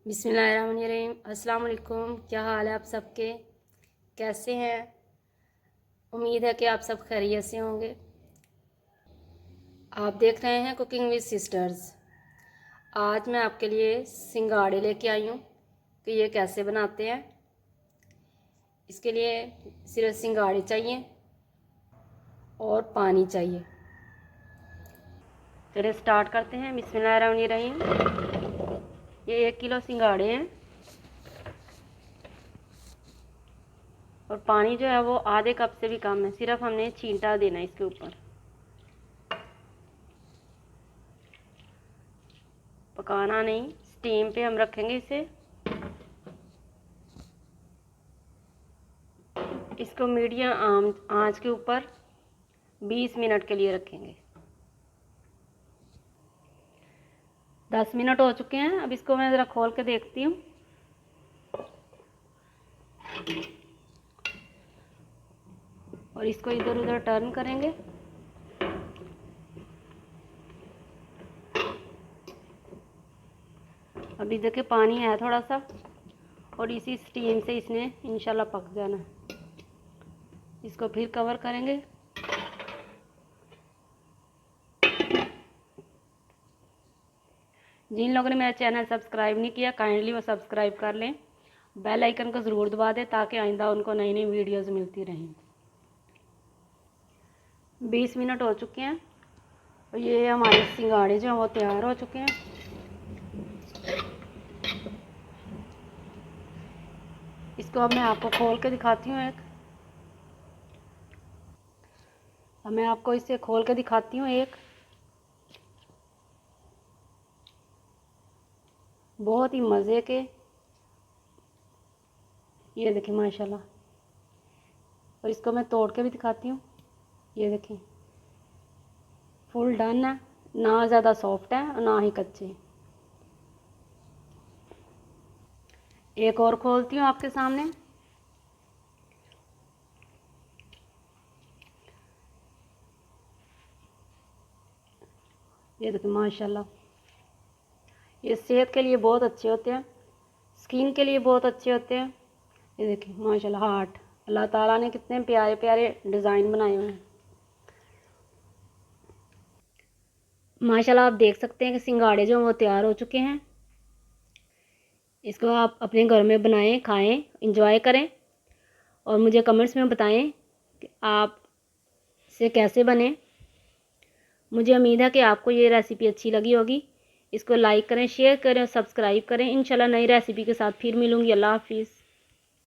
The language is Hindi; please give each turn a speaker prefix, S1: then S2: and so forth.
S1: बिस्मिल्लाहिर्रहमानिर्रहीम। अस्सलाम वालेकुम। क्या हाल है आप सबके, कैसे हैं? उम्मीद है कि आप सब खैरियत से होंगे। आप देख रहे हैं कुकिंग विद सिस्टर्स। आज मैं आपके लिए सिंगाड़े लेके आई हूँ कि ये कैसे बनाते हैं। इसके लिए सिर्फ सिंगाड़े चाहिए और पानी चाहिए। चलिए स्टार्ट करते हैं। बिस्मिल्लाहिर्रहमानिर्रहीम। ये 1 किलो सिंगाड़े हैं और पानी जो है वो आधे कप से भी कम है। सिर्फ हमने छींटा देना है इसके ऊपर। पकाना नहीं, स्टीम पे हम रखेंगे इसे। इसको मीडियम आंच के ऊपर 20 मिनट के लिए रखेंगे। 10 मिनट हो चुके हैं। अब इसको मैं ज़रा खोल के देखती हूँ। और इसको इधर उधर टर्न करेंगे। अभी देखिए पानी है थोड़ा सा और इसी स्टीम से इसने इंशाल्लाह पक जाना। इसको फिर कवर करेंगे। जिन लोगों ने मेरा चैनल सब्सक्राइब नहीं किया काइंडली वो सब्सक्राइब कर लें। बेल आइकन को ज़रूर दबा दें ताकि आइंदा उनको नई नई वीडियोज़ मिलती रहें। 20 मिनट हो चुके हैं और ये हमारे सिंगाड़े जो हैं वो तैयार हो चुके हैं। इसको अब मैं आपको खोल के दिखाती हूँ अब मैं आपको इसे खोल के दिखाती हूँ बहुत ही मज़े के। ये देखिए माशाल्लाह। और इसको मैं तोड़ के भी दिखाती हूँ। ये देखिए फुल डन है, ना ज़्यादा सॉफ्ट है और ना ही कच्चे। एक और खोलती हूँ आपके सामने। ये देखिए माशाल्लाह। ये सेहत के लिए बहुत अच्छे होते हैं, स्किन के लिए बहुत अच्छे होते हैं। ये देखिए माशाल्लाह हार्ट, अल्लाह ताला ने कितने प्यारे प्यारे डिज़ाइन बनाए हुए हैं। माशाल्लाह आप देख सकते हैं कि सिंगाड़े जो वो तैयार हो चुके हैं। इसको आप अपने घर में बनाएं, खाएं, इंजॉय करें और मुझे कमेंट्स में बताएं कि आप से कैसे बने। मुझे उम्मीद है कि आपको ये रेसिपी अच्छी लगी होगी। इसको लाइक करें, शेयर करें और सब्सक्राइब करें। इंशाल्लाह नई रेसिपी के साथ फिर मिलूँगी। अल्लाह हाफिज़।